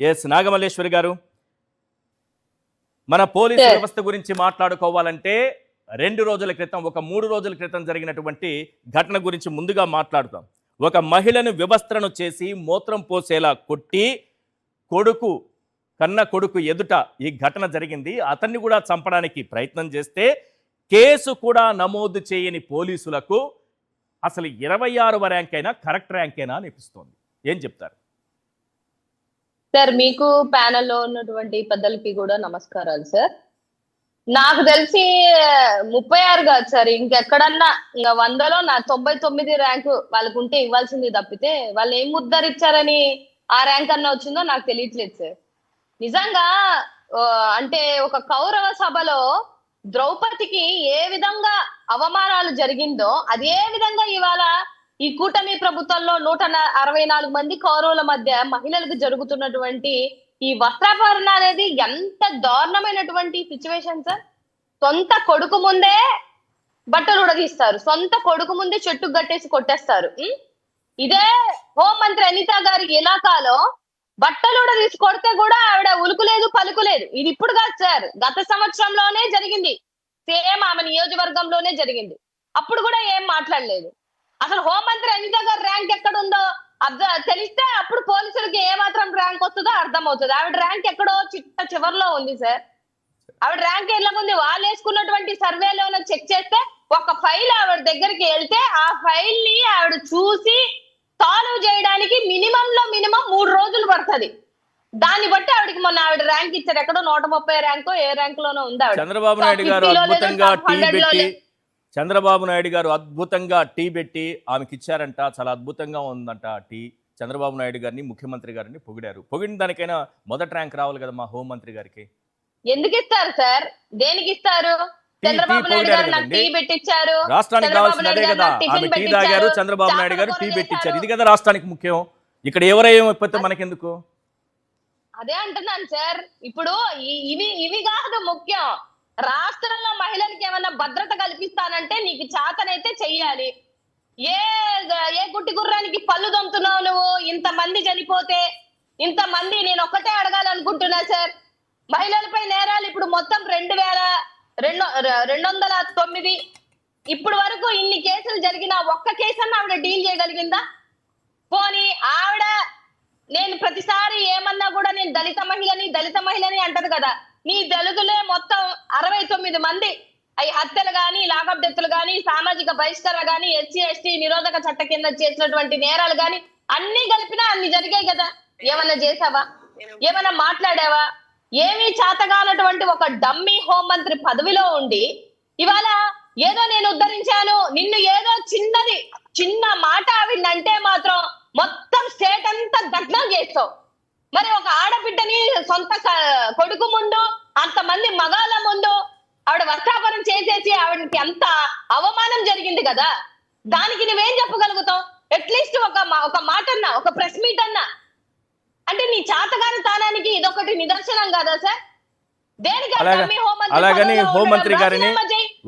Yes Nagamalleswari గారు, మన police వ్యవస్థ గురించి మాట్లాడుకోవాలంటే 2 రోజుల క్రితం, ఒక 3 రోజుల క్రితం జరిగినటువంటి ఘటన గురించి ముందుగా మాట్లాడుతాం. ఒక మహిళను వ్యవస్థను చేసి మూత్రం పోసేలా కొట్టి కన్న కొడుకు ఎదుట ఈ ఘటన జరిగింది. అతన్ని కూడా చంపడానికి ప్రయత్నం చేస్తే కేసు కూడా నమోదు చేయని పోలీసులకు అసలు 26వ ర్యాంక్ అయినా కరెక్ట్ ర్యాంక్ అయినా అనిపిస్తోంది. ఏం చెప్తారు సార్? మీకు ప్యానెల్లో ఉన్నటువంటి పెద్దలకి కూడా నమస్కారాలు సార్. నాకు తెలిసి 36 కాదు సార్, ఇంకెక్కడన్నా 100లో నా 99 ర్యాంకు వాళ్ళకు ఉంటే ఇవ్వాల్సింది తప్పితే వాళ్ళు ఏం ముద్దరిచ్చారని ఆ ర్యాంక్ అన్న వచ్చిందో నాకు తెలియట్లేదు సార్. నిజంగా అంటే ఒక కౌరవ సభలో ద్రౌపదికి ఏ విధంగా అవమానాలు జరిగిందో అదే విధంగా ఇవాళ ఈ కూటమి ప్రభుత్వంలో 164 మంది కౌరవుల మధ్య మహిళలకు జరుగుతున్నటువంటి ఈ వస్త్రాపహరణ అనేది ఎంత దారుణమైనటువంటి సిచ్యువేషన్ సార్. సొంత కొడుకు ముందే బట్టలు ఉడదీస్తారు, సొంత కొడుకు ముందే చెట్టు గట్టేసి కొట్టేస్తారు. ఇదే హోంమంత్రి అనిత గారి ఇలాకాలో బట్టలు ఉడదీసి కొడితే కూడా ఆవిడ ఉలుకులేదు పలుకులేదు. ఇది ఇప్పుడు కాదు సార్, గత సంవత్సరంలోనే జరిగింది. సేమ్ ఆమె నియోజకవర్గంలోనే జరిగింది. అప్పుడు కూడా ఏం మాట్లాడలేదు. అసలు హోంమంత్రి అనిత గారి ర్యాంక్ ఎక్కడ ఉందో తెలిస్తే అప్పుడు పోలీసులకి ఏ మాత్రం ర్యాంక్ వస్తుందో అర్థం అవుతుంది. ఆవిడ ర్యాంక్ ఎక్కడో చివరిలో ఉంది సార్. ఆవిడ ర్యాంక్ ఎలా ఉంది? వాళ్ళు వేసుకున్నటువంటి సర్వేలోనే చెక్ చేస్తే ఒక ఫైల్ ఆవిడ దగ్గరికి వెళ్తే ఆ ఫైల్ ని ఆవిడ చూసి సాల్వ్ చేయడానికి మినిమం 3 రోజులు పడుతుంది. దాన్ని బట్టి ఆవిడకి మొన్న ఆవిడ ర్యాంక్ ఇచ్చారు. ఎక్కడో 130 ర్యాంకో ఏ ర్యాంక్ లోనో ఉంది ఆవిడ. చంద్రబాబు నాయుడు గారు అద్భుతంగా టీ పెట్టి ఆమెకి ఇచ్చారంట. చాలా అద్భుతంగా ఉందంట టీ. చంద్రబాబు నాయుడు గారిని, ముఖ్యమంత్రి గారిని పొగిడారు. పొగిడిన దానికైనా మొదటి ర్యాంక్ రావాలి కదా మా హోంమంత్రి గారికి. ఎందుకు ఇస్తారు సార్? దేనికి ఇస్తారు? చంద్రబాబు నాయుడు గారు నాకు టీ పెట్టించారు. రాష్ట్రానికి కావాల్సింది అదే కదా. ఆమె టీ తాగారు, చంద్రబాబు నాయుడు గారు టీ పెట్టించారు. ఇది కదా రాష్ట్రానికి ముఖ్యం. ఇక్కడ ఎవరైపోతే మనకెందుకు? అదే అంటున్నాను సార్. ఇప్పుడు ఇవి కాదు ముఖ్యం. రాష్ట్రంలో మహిళలకు ఏమన్నా భద్రత కల్పిస్తానంటే నీకు చేతనైతే చెయ్యాలి. ఏ గుట్టి గుర్రానికి పళ్ళు దొంతున్నావు నువ్వు? ఇంతమంది చనిపోతే ఇంతమంది నేను ఒక్కటే అడగాలనుకుంటున్నా సార్. మహిళలపై నేరాలు ఇప్పుడు మొత్తం 2209. ఇప్పుడు వరకు ఇన్ని కేసులు జరిగిన ఒక్క కేసు అన్న ఆవిడ డీల్ చేయగలిగిందా? పోనీ ఆవిడ నేను ప్రతిసారి ఏమన్నా కూడా నేను దళిత మహిళని అంటది కదా. నీ దళితులే మొత్తం 69 మంది అవి హత్యలు గాని, లాకప్ డెత్తులు గాని, సామాజిక బహిష్కరణ గాని, SC ST నిరోధక చట్ట కింద చేసినటువంటి నేరాలు గాని అన్ని కలిపినా అన్ని జరిగాయి కదా. ఏమన్నా చేసావా? ఏమన్నా మాట్లాడావా? ఏమీ చేతగానటువంటి ఒక డమ్మీ హోంమంత్రి పదవిలో ఉండి ఇవాళ ఏదో నేను ఉద్ధరించాను, నిన్ను ఏదో చిన్న మాట ఆవిడంటే మాత్రం మొత్తం స్టేట్ అంతా దగ్నం చేస్తావు. మరి ఒక ఆడబిడ్డని సొంత కొడుకు ముందు, అంతమంది మగాళ్ళ ముందు ఆవిడ వస్త్రాపరం చేసేసి ఆవిడకి ఎంత అవమానం జరిగింది కదా. దానికి నువ్వేం చెప్పగలుగుతావు? అట్లీస్ట్ ఒక మాట అన్నా, ఒక ప్రెస్ మీట్ అన్నా. అంటే నీ చేతగాని తానానికి ఇదొకటి నిదర్శనం కాదా సార్? అలాగని హోంమంత్రి గారిని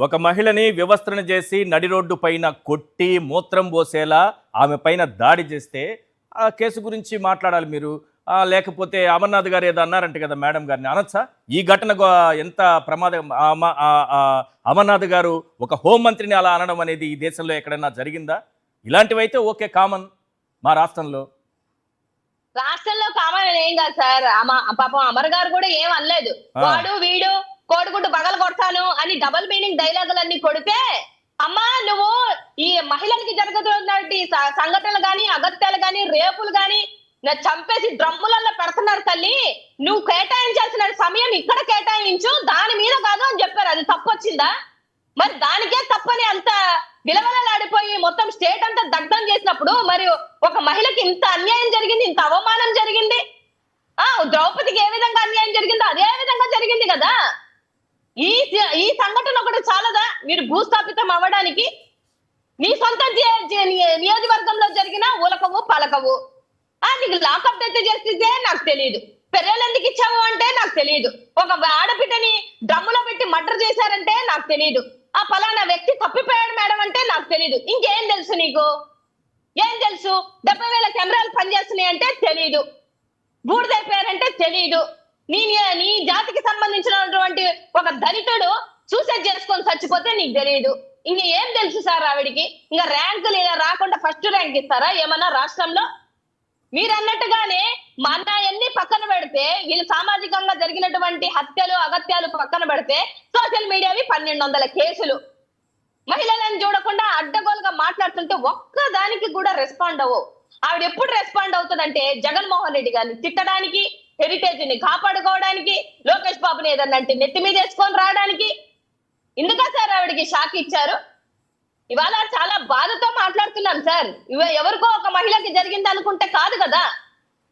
ఒక మహిళని వ్యవస్థను చేసి నడి రోడ్డు పైన కొట్టి మూత్రం పోసేలా ఆమె పైన దాడి చేస్తే ఆ కేసు గురించి మాట్లాడాలి మీరు. లేకపోతే అమర్నాథ్ గారు ఏదో అన్నారంటే కదా, మేడం గారిని అనొచ్చా? ఈ ఘటన ఎంత ప్రమాదం. అమర్నాథ్ గారు ఒక హోంమంత్రిని అలా అనడం అనేది ఈ దేశంలో ఎక్కడైనా జరిగిందా? ఇలాంటివైతే ఓకే, కామన్. మా రాష్ట్రంలో కామన్ ఏం కాదు సార్. పాపం అమర్ గారు కూడా ఏం అనలేదు. వాడు వీడు కోడిగుడ్డు బగలు కొడతాను అని డబుల్ మీనింగ్ డైలాగులన్నీ కొడితే, అమ్మా నువ్వు ఈ మహిళలకి జరుగుతున్నటువంటి సంఘటనలు గాని, అగత్యాలు గాని, రేపులు గాని చంపేసి డ్రమ్ములలో పెడుతున్నారు తల్లి. నువ్వు కేటాయించాల్సిన సమయం ఇక్కడ కేటాయించు, దాని మీద కాదు అని చెప్పారు. అది తప్పొచ్చిందా? మరి దానికే తప్పని అంత విలవలలాడిపోయి మొత్తం స్టేట్ అంతా దగ్ధం చేసినప్పుడు మరి ఒక మహిళకి ఇంత అన్యాయం జరిగింది, ఇంత అవమానం జరిగింది. ద్రౌపదికి ఏ విధంగా అన్యాయం జరిగిందో అదే విధంగా జరిగింది కదా. ఈ సంఘటన ఒకటి చాలదా మీరు భూస్థాపితం అవ్వడానికి? నీ సొంత నియోజకవర్గంలో జరిగిన ఉలకవు పలకవు. నీకు లాకప్ డెత్ చేస్తే నాకు తెలియదు, పెర్రెలు ఎందుకు ఇచ్చావు అంటే నాకు తెలియదు, ఒక ఆడబిడ్డని డ్రమ్ములో పెట్టి మర్డర్ చేశారంటే నాకు తెలియదు, ఆ ఫలానా వ్యక్తి తప్పిపోయాడు మేడం అంటే నాకు తెలియదు. ఇంకేం తెలుసు నీకు? ఏం తెలుసు? 70,000 కెమెరాలు పనిచేస్తున్నాయి అంటే తెలీదు. బూడిదైపోయారంటే తెలియదు. నీ నీ జాతికి సంబంధించినటువంటి ఒక దళితుడు సూసైడ్ చేసుకొని చచ్చిపోతే నీకు తెలియదు. ఇంక ఏం తెలుసు సార్ ఆవిడికి? ఇంకా ర్యాంకులు ఇలా రాకుండా ఫస్ట్ ర్యాంక్ ఇస్తారా ఏమన్నా రాష్ట్రంలో? మీరు అన్నట్టుగానే మన ఎన్ని పక్కన పెడితే, వీళ్ళు సామాజికంగా జరిగినటువంటి హత్యలు అగత్యాలు పక్కన పెడితే, సోషల్ మీడియావి 1200 కేసులు. మహిళలను చూడకుండా అడ్డగోలుగా మాట్లాడుతుంటే ఒక్క దానికి కూడా రెస్పాండ్ అవ్వవు. ఆవిడ ఎప్పుడు రెస్పాండ్ అవుతుందంటే జగన్మోహన్ రెడ్డి గారిని తిట్టడానికి, హెరిటేజ్ ని కాపాడుకోవడానికి, లోకేష్ బాబుని ఏదన్నా అంటే నెత్తి మీద వేసుకొని రావడానికి. ఇందుకా సార్ ఆవిడకి షాక్ ఇచ్చారు? ఇవాళ చాలా బాధతో మాట్లాడుతున్నాం సార్. ఎవరికో ఒక మహిళకి జరిగింది అనుకుంటే కాదు కదా.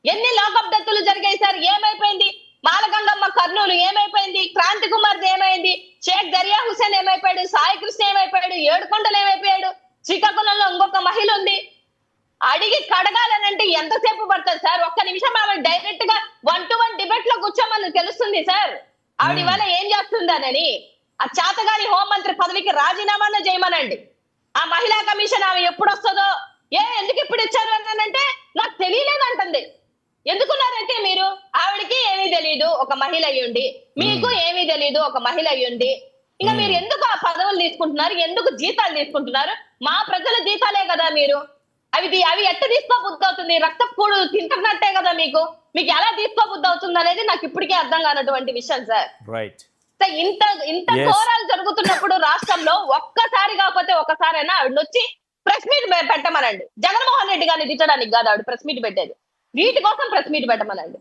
ఎన్ని లోకప్ డెత్తులు జరిగాయి సార్? ఏమైపోయింది? మాలగంగమ్మ కర్నూలు ఏమైపోయింది? క్రాంతి కుమార్ ఏమైంది? షేక్ దరియా హుసేన్ ఏమైపోయాడు? సాయి కృష్ణ ఏమైపోయాడు? ఏడుకొండలు ఏమైపోయాడు? శ్రీకాకుళంలో ఇంకొక మహిళ ఉంది. అడిగి కడగాలనంటే ఎంతసేపు పడుతుంది సార్? ఒక్క నిమిషం ఆవిడ డైరెక్ట్ గా 1-to-1 డిబేట్ లో కూర్చోమని తెలుస్తుంది సార్ ఆవిడ ఇవాళ ఏం చేస్తుందనని. ఆ చేతగాని హోంమంత్రి పదవికి రాజీనామా చేయమనండి. ఆ మహిళా కమిషన్ ఆమె ఎప్పుడు వస్తుందో, ఎందుకు ఇప్పుడు ఇచ్చారు అన్నానంటే నాకు తెలియలేదంటుంది. ఎందుకున్నారంటే మీరు ఆవిడకి ఏమీ తెలియదు ఒక మహిళ అయ్యుండి, మీకు ఏమీ తెలియదు ఒక మహిళ అయ్యుండి. ఇంకా మీరు ఎందుకు ఆ పదవులు తీసుకుంటున్నారు? ఎందుకు జీతాలు తీసుకుంటున్నారు? మా ప్రజల జీతాలే కదా మీరు. అవి ఎట్ట తీసుకోబుద్ధి అవుతుంది? రక్తపూడు తింటున్నట్టే కదా మీకు ఎలా తీసుకోబుద్ధి అవుతుంది అనేది నాకు ఇప్పటికే అర్థం కానటువంటి విషయం సార్. రైట్. ఇంత ఘోరాలు జరుగుతున్నప్పుడు రాష్ట్రంలో ఒక్కసారి కాకపోతే ఒకసారైనా ఆవిడ వచ్చి ప్రెస్ మీట్ పెట్టమనండి. జగన్మోహన్ రెడ్డి గారిని తిట్టడానికి కాదు ఆవిడ ప్రెస్ మీట్ పెట్టేది, వీటి కోసం ప్రెస్ మీట్ పెట్టమనండి.